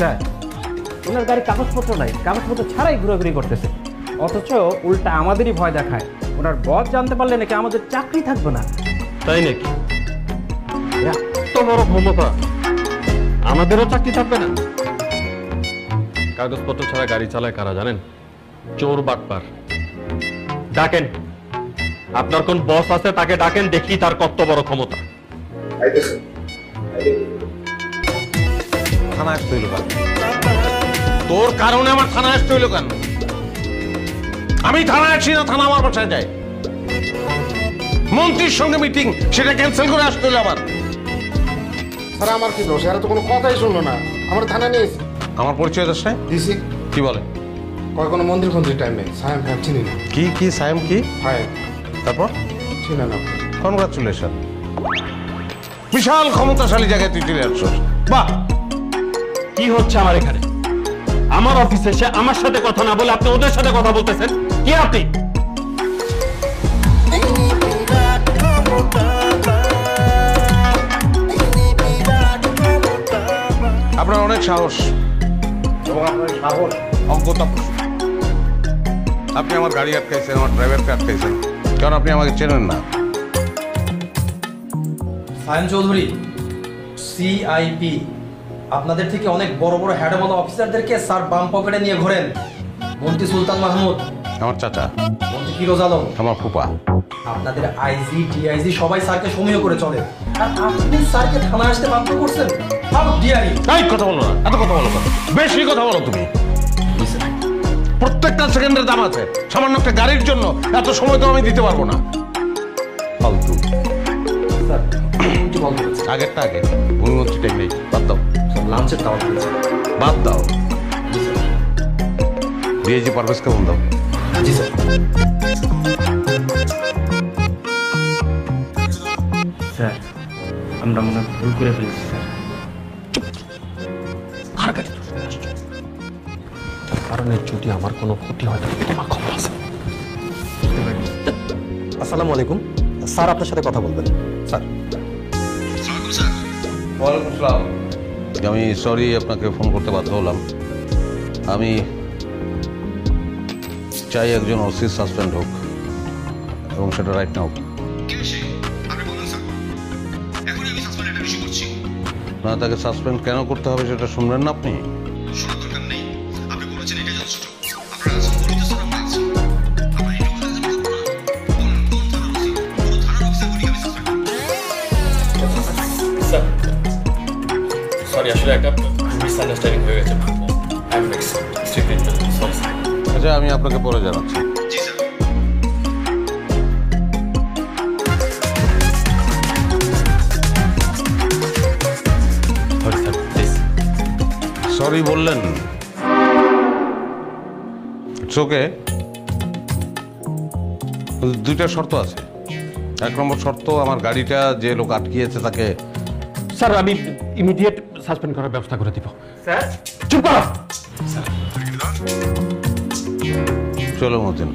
Sir ওনার গাড়ির কাগজপত্র নাই, কাগজপত্র ছাড়াই ঘোরাঘুরি করতেছে, অথচ উল্টা আমাদেরই ভয় দেখায়। ওনার বস জানতে পারলে নাকি আমাদের চাকরি থাকবে না। তাই নাকি? এত বড় ক্ষমতা, আমাদেরও চাকরি থাকবে না? কাগজপত্র ছাড়া গাড়ি চালায় কারা জানেন? চোর বাটপার। ডাকেন, আপনার কোন বস আছে তাকে ডাকেন, দেখি তার কত বড় ক্ষমতা। থানা আসতে হইল কেন? তোর কারণে আমার থানা আসতে হইল কেন? আমি থানায় আসি না, থানা আমার বাসায় যায়। মন্ত্রীর সঙ্গে মিটিং, সেটা ক্যান্সেল করে আসতে হইল আবার। স্যার আমার কি দোষ? এরা তো কোনো কথাই শুনলো না, আমার থানা নিয়েছে। আমার পরিচয় দোষ নাই? দিছি। কি বলে? কয় কোনো মন্দির ফন্দির টাইম নেই, সাহেব ফ্যাম চিনি না। কি সাইম কি? হয় তারপর? চিনে না। কনগ্রাচুলেশন, বিশাল ক্ষমতাশালী জায়গায় তুই চলে আসছিস। বাহ! কি হচ্ছে আমার এখানে? আমার অফিসে এসে আমার সাথে কথা না বলে আপনি ওদের সাথে কথা বলতেছেন, কি আপনি? আপনার অনেক সাহস এবং আপনার সাহস অজ্ঞতা। আপনি আমার গাড়ি আটকাইছেন, আমার ড্রাইভারকে আটকাইছেন, কারণ আপনি আমাকে চেনেন না। সায়ন চৌধুরী, সিআইপি, আপনাদের থেকে অনেক বড় বড় হ্যাডওয়ালা অফিসারদেরকে স্যার বাম পকেটে নিয়ে ঘোরেন। মন্ত্রী সুলতান মাহমুদ আমার চাচা, মন্ত্রী ফিরোজ আলম, আমার ফুপা, আপনাদের আইজি ডিআইজি সবাই স্যারকে সমীহ করে চলে, আর আপনি স্যারকে থানা আসতে বাধ্য করছেন। How dare you! এই কথা বলো না, এত কথা বলো না, বেশি কথা বলো তুমি। প্রত্যেকটা সেকেন্ডের দাম আছে, সামান্য একটা গাড়ির জন্য এত সময় তো আমি দিতে পারবো না। ফালতু। স্যার কি বলতে চাচ্ছেন? আগেরটা আগে, ভূমিমন্ত্রী টাইম নেই, বাদ দাও। স্যার লাঞ্চের দাওয়াত দিয়েছে। বাদ দাও। ডিআইজি পারভেজ কেমন দাও? জি স্যার। স্যার আমরা মনে হয় ভুল করে ফেলেছি স্যার। কারণে যদি আমার কোনো ক্ষতি হয় তাহলে তোমার খবর আছে। আসসালামু আলাইকুম স্যার, আপনার সাথে কথা বলবেন। স্যার। ওয়ালাইকুম আসসালাম। আমি সরি আপনাকে ফোন করতে বাধ্য হলাম। আমি চাই একজন ওসি সাসপেন্ড হোক, এবং সেটা রাইট নাও। না, তাকে সাসপেন্ড কেন করতে হবে সেটা শুনবেন না আপনি? সরি, আসলে একটা মিসআন্ডারস্ট্যান্ডিং হয়ে গেছে। আচ্ছা, আমি আপনাকে পরে জানাচ্ছি। সরি বললেন, ইটস ওকে। দুইটা শর্ত আছে। এক নম্বর শর্ত, আমার গাড়িটা যে লোক আটকিয়েছে তাকে। স্যার আমি ইমিডিয়েট সাসপেন্ড করার ব্যবস্থা করে দিব। স্যার চুপ করো। চলো মতিন।